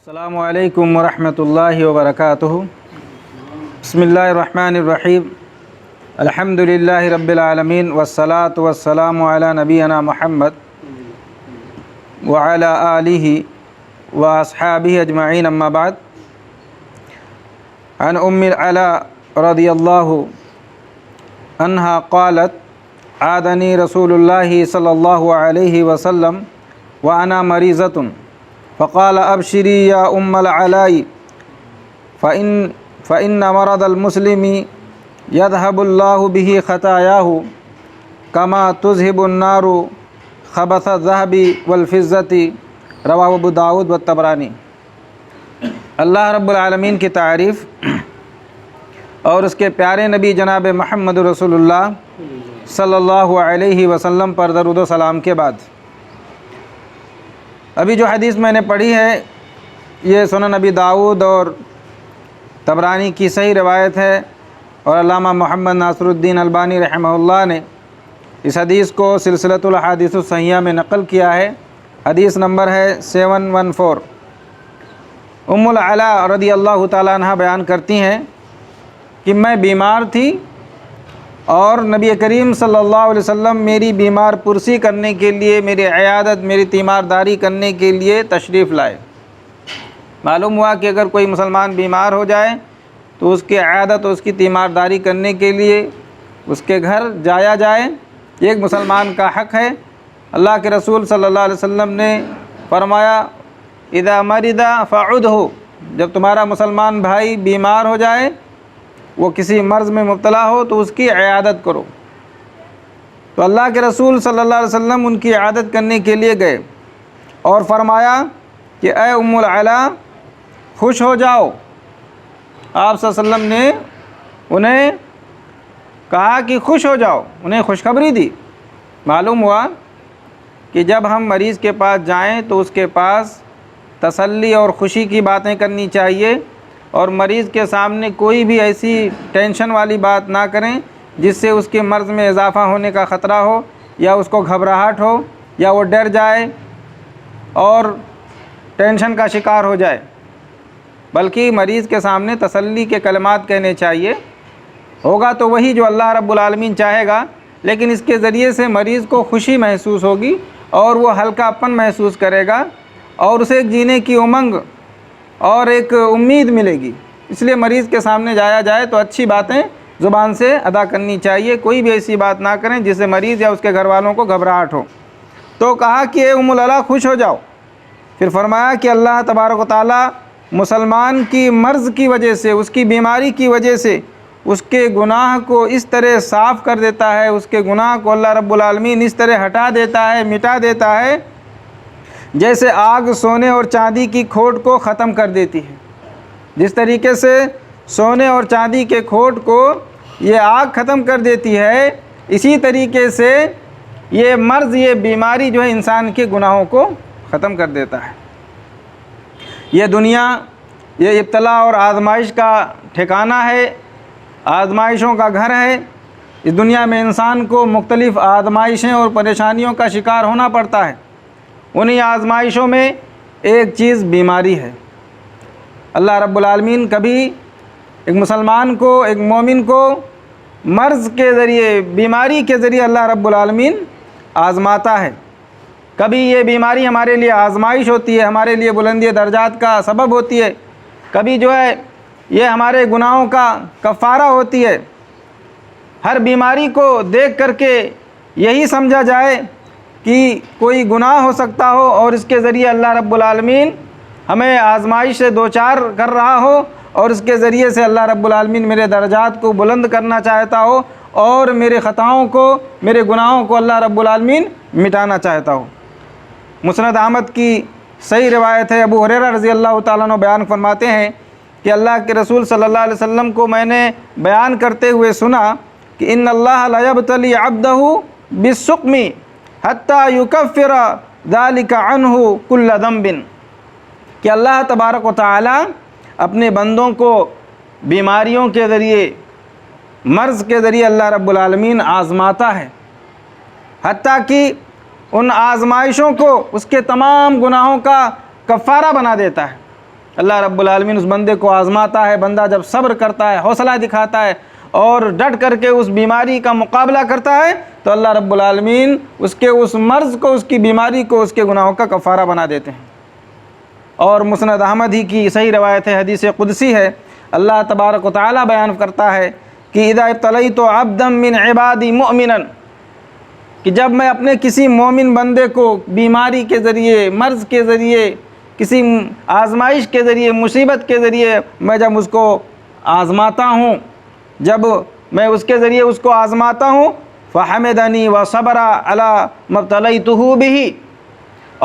السلام علیکم ورحمۃ اللہ وبرکاتہ۔ بسم اللہ الرحمن الرحیم۔ الحمد للہ رب العالمین والصلاة والسلام علی نبینا محمد وعلی آلہ واصحابہ اجمعین، اما بعد۔ عن ام العلاء رضی اللہ عنہا قالت عادنی رسول اللہ صلی اللہ علیہ وسلم وانا مریضۃ فقال ابشری یا ام العلاء فإن مرض المسلم يذهب الله به خطاياه كما تذهب النار خبث الذهب والفضة، رواہ ابو داود والطبرانی۔ اللہ رب العالمین کی تعریف اور اس کے پیارے نبی جناب محمد رسول اللہ صلی اللہ علیہ وسلم پر درود و سلام کے بعد، ابھی جو حدیث میں نے پڑھی ہے یہ سنن نبی داؤد اور طبرانی کی صحیح روایت ہے، اور علامہ محمد ناصر الدین البانی رحمہ اللہ نے اس حدیث کو سلسلۃ الاحادیث الصحیحہ میں نقل کیا ہے۔ حدیث نمبر ہے 714۔ ام العلاء رضی اللہ تعالیٰ عنہ بیان کرتی ہیں کہ میں بیمار تھی اور نبی کریم صلی اللہ علیہ وسلم میری بیمار پرسی کرنے کے لیے، میری عیادت، میری تیمارداری کرنے کے لیے تشریف لائے۔ معلوم ہوا کہ اگر کوئی مسلمان بیمار ہو جائے تو اس کی عیادت اور اس کی تیمارداری کرنے کے لیے اس کے گھر جایا جائے، یہ ایک مسلمان کا حق ہے۔ اللہ کے رسول صلی اللہ علیہ وسلم نے فرمایا اذا مرض فعدہ، جب تمہارا مسلمان بھائی بیمار ہو جائے، وہ کسی مرض میں مبتلا ہو تو اس کی عیادت کرو۔ تو اللہ کے رسول صلی اللہ علیہ وسلم ان کی عیادت کرنے کے لیے گئے اور فرمایا کہ اے ام العلاء خوش ہو جاؤ۔ آپ صلی اللہ علیہ وسلم نے انہیں کہا کہ خوش ہو جاؤ، انہیں خوشخبری دی۔ معلوم ہوا کہ جب ہم مریض کے پاس جائیں تو اس کے پاس تسلی اور خوشی کی باتیں کرنی چاہیے، اور مریض کے سامنے کوئی بھی ایسی ٹینشن والی بات نہ کریں جس سے اس کے مرض میں اضافہ ہونے کا خطرہ ہو، یا اس کو گھبراہٹ ہو، یا وہ ڈر جائے اور ٹینشن کا شکار ہو جائے، بلکہ مریض کے سامنے تسلی کے کلمات کہنے چاہیے۔ ہوگا تو وہی جو اللہ رب العالمین چاہے گا، لیکن اس کے ذریعے سے مریض کو خوشی محسوس ہوگی اور وہ ہلکا پن محسوس کرے گا، اور اسے ایک جینے کی امنگ اور ایک امید ملے گی۔ اس لیے مریض کے سامنے جایا جائے تو اچھی باتیں زبان سے ادا کرنی چاہیے، کوئی بھی ایسی بات نہ کریں جس سے مریض یا اس کے گھر والوں کو گھبراہٹ ہو۔ تو کہا کہ اے ام العلاء خوش ہو جاؤ۔ پھر فرمایا کہ اللہ تبارک و تعالیٰ مسلمان کی مرض کی وجہ سے، اس کی بیماری کی وجہ سے اس کے گناہ کو اس طرح صاف کر دیتا ہے، اس کے گناہ کو اللہ رب العالمین اس طرح ہٹا دیتا ہے، مٹا دیتا ہے، جیسے آگ سونے اور چاندی کی کھوٹ کو ختم کر دیتی ہے۔ جس طریقے سے سونے اور چاندی کے کھوٹ کو یہ آگ ختم کر دیتی ہے، اسی طریقے سے یہ مرض، یہ بیماری جو ہے انسان کے گناہوں کو ختم کر دیتا ہے۔ یہ دنیا یہ ابتلا اور آزمائش کا ٹھکانہ ہے، آزمائشوں کا گھر ہے۔ اس دنیا میں انسان کو مختلف آزمائشیں اور پریشانیوں کا شکار ہونا پڑتا ہے۔ انہی آزمائشوں میں ایک چیز بیماری ہے۔ اللہ رب العالمین کبھی ایک مسلمان کو، ایک مومن کو مرض کے ذریعے، بیماری کے ذریعے اللہ رب العالمین آزماتا ہے۔ کبھی یہ بیماری ہمارے لیے آزمائش ہوتی ہے، ہمارے لیے بلندی درجات کا سبب ہوتی ہے، کبھی جو ہے یہ ہمارے گناہوں کا کفارہ ہوتی ہے۔ ہر بیماری کو دیکھ کر کے یہی سمجھا جائے کہ کوئی گناہ ہو سکتا ہو اور اس کے ذریعے اللہ رب العالمین ہمیں آزمائش سے دوچار کر رہا ہو، اور اس کے ذریعے سے اللہ رب العالمین میرے درجات کو بلند کرنا چاہتا ہو، اور میرے خطاؤں کو، میرے گناہوں کو اللہ رب العالمین مٹانا چاہتا ہو۔ مسند احمد کی صحیح روایت ہے، ابو ہریرہ رضی اللہ تعالیٰ عنہ بیان فرماتے ہیں کہ اللہ کے رسول صلی اللہ علیہ وسلم کو میں نے بیان کرتے ہوئے سنا کہ ان اللہ لا یبتلی عبدہ بالسقم حتی یکفر ذلک عنہ کل ذنب، کہ اللہ تبارک و تعالی اپنے بندوں کو بیماریوں کے ذریعے، مرض کے ذریعے اللہ رب العالمین آزماتا ہے، حتیٰ کہ ان آزمائشوں کو اس کے تمام گناہوں کا کفارہ بنا دیتا ہے۔ اللہ رب العالمین اس بندے کو آزماتا ہے. بندہ جب صبر کرتا ہے، حوصلہ دکھاتا ہے اور ڈٹ کر کے اس بیماری کا مقابلہ کرتا ہے تو اللہ رب العالمین اس کے اس مرض کو، اس کی بیماری کو، اس کے گناہوں کا کفارہ بنا دیتے ہیں. اور مسند احمد ہی کی صحیح روایت ہے، حدیث قدسی ہے، اللہ تبارک و تعالیٰ بیان کرتا ہے کہ اذا ابتلیت عبدا من عبادی مؤمنا، کہ جب میں اپنے کسی مومن بندے کو بیماری کے ذریعے، مرض کے ذریعے، کسی آزمائش کے ذریعے، مصیبت کے ذریعے میں جب اس کو آزماتا ہوں، جب میں اس کے ذریعے اس کو آزماتا ہوں، فحمدنی وصبر علی ما ابتلیتہ بہ،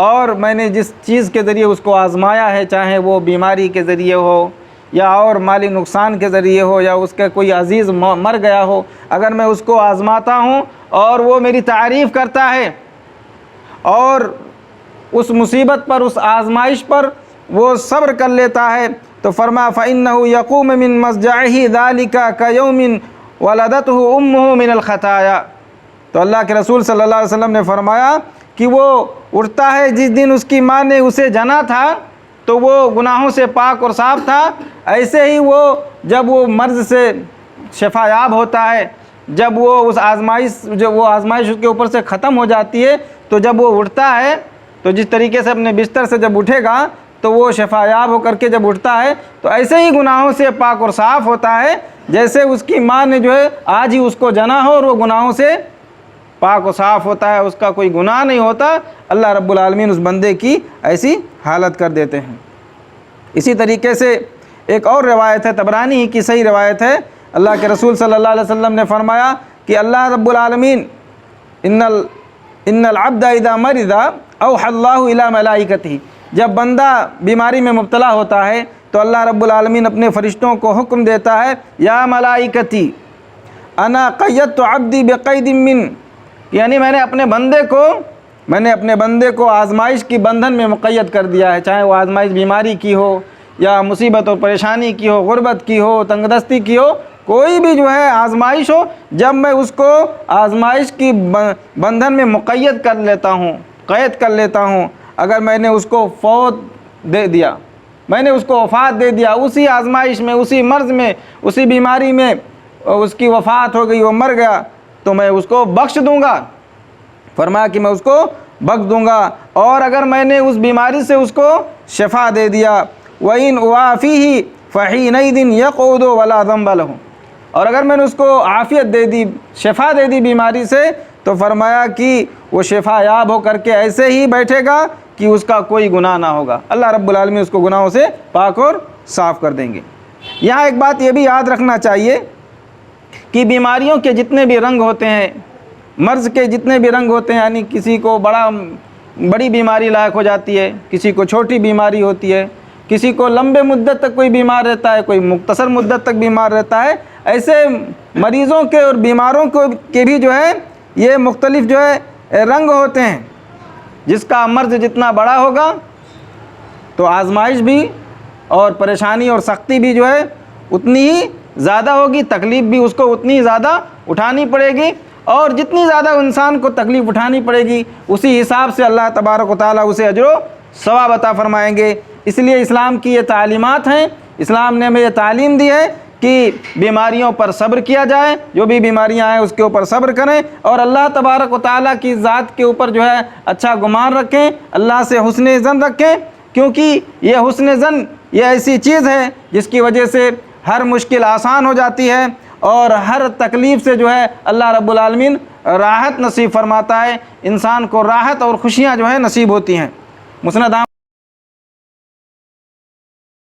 اور میں نے جس چیز کے ذریعے اس کو آزمایا ہے، چاہے وہ بیماری کے ذریعے ہو یا اور مالی نقصان کے ذریعے ہو یا اس کا کوئی عزیز مر گیا ہو، اگر میں اس کو آزماتا ہوں اور وہ میری تعریف کرتا ہے اور اس مصیبت پر، اس آزمائش پر وہ صبر کر لیتا ہے، تو فرمایا فَإِنَّهُ يَقُومُ مِن مَسْجَعِهِ ذَلِكَ كَيَوْمٍ وَلَدَتْهُ أُمُّهُ مِنَ الْخَطَايَا. تو اللہ کے رسول صلی اللہ علیہ وسلم نے فرمایا کہ وہ اٹھتا ہے جس دن اس کی ماں نے اسے جنا تھا تو وہ گناہوں سے پاک اور صاف تھا، ایسے ہی وہ جب وہ مرض سے شفا یاب ہوتا ہے، جب وہ اس آزمائش اس کے اوپر سے ختم ہو جاتی ہے، تو جب وہ اٹھتا ہے تو جس طریقے سے اپنے بستر سے جب اٹھے گا تو وہ شفا یاب ہو کر کے جب اٹھتا ہے تو ایسے ہی گناہوں سے پاک اور صاف ہوتا ہے جیسے اس کی ماں نے آج ہی اس کو جنا ہو اور وہ گناہوں سے پاک و صاف ہوتا ہے، اس کا کوئی گناہ نہیں ہوتا. اللہ رب العالمین اس بندے کی ایسی حالت کر دیتے ہیں. اسی طریقے سے ایک اور روایت ہے، طبرانی ہی کی صحیح روایت ہے، اللہ کے رسول صلی اللہ علیہ وسلم نے فرمایا کہ اللہ رب العالمین ان العبد اذا مرض اوحى اللہ الی ملائکتہ، جب بندہ بیماری میں مبتلا ہوتا ہے تو اللہ رب العالمین اپنے فرشتوں کو حکم دیتا ہے، یا ملائکتی انا قیدت عبدی بقید من، یعنی میں نے اپنے بندے کو آزمائش کی بندھن میں مقید کر دیا ہے، چاہے وہ آزمائش بیماری کی ہو یا مصیبت اور پریشانی کی ہو، غربت کی ہو، تنگ دستی کی ہو، کوئی بھی آزمائش ہو، جب میں اس کو آزمائش کی بندھن میں مقید کر لیتا ہوں، قید کر لیتا ہوں، اگر میں نے اس کو فوت دے دیا، میں نے اس کو وفات دے دیا، اسی آزمائش میں، اسی مرض میں، اسی بیماری میں اس کی وفات ہو گئی، وہ مر گیا، تو میں اس کو بخش دوں گا. فرمایا کہ میں اس کو بخش دوں گا. اور اگر میں نے اس بیماری سے اس کو شفا دے دیا، وَإِنْ أُعَافِيهِ فَحِينَئِذٍ يَقْعُدُ وَلَا ذَنبَ لَهُ، اور اگر میں نے اس کو عافیت دے دی، شفا دے دی بیماری سے، تو فرمایا کہ وہ شفا یاب ہو کر کے ایسے ہی بیٹھے گا کہ اس کا کوئی گناہ نہ ہوگا. اللہ رب العالمین اس کو گناہوں سے پاک اور صاف کر دیں گے. یہاں ایک بات یہ بھی یاد رکھنا چاہیے کہ بیماریوں کے جتنے بھی رنگ ہوتے ہیں، مرض کے جتنے بھی رنگ ہوتے ہیں، یعنی کسی کو بڑی بیماری لاحق ہو جاتی ہے، کسی کو چھوٹی بیماری ہوتی ہے، کسی کو لمبے مدت تک کوئی بیمار رہتا ہے، کوئی مختصر مدت تک بیمار رہتا ہے، ایسے مریضوں کے اور بیماروں کے بھی یہ مختلف رنگ ہوتے ہیں. جس کا مرض جتنا بڑا ہوگا تو آزمائش بھی اور پریشانی اور سختی بھی اتنی ہی زیادہ ہوگی، تکلیف بھی اس کو اتنی زیادہ اٹھانی پڑے گی، اور جتنی زیادہ انسان کو تکلیف اٹھانی پڑے گی اسی حساب سے اللہ تبارک و تعالیٰ اسے اجر و ثواب عطا فرمائیں گے. اس لیے اسلام کی یہ تعلیمات ہیں، اسلام نے ہمیں یہ تعلیم دی ہے کہ بیماریوں پر صبر کیا جائے، جو بھی بیماریاں ہیں اس کے اوپر صبر کریں، اور اللہ تبارک و تعالیٰ کی ذات کے اوپر اچھا گمان رکھیں، اللہ سے حسن ظن رکھیں، کیونکہ یہ حسن ظن یہ ایسی چیز ہے جس کی وجہ سے ہر مشکل آسان ہو جاتی ہے اور ہر تکلیف سے اللہ رب العالمین راحت نصیب فرماتا ہے، انسان کو راحت اور خوشیاں نصیب ہوتی ہیں. مسند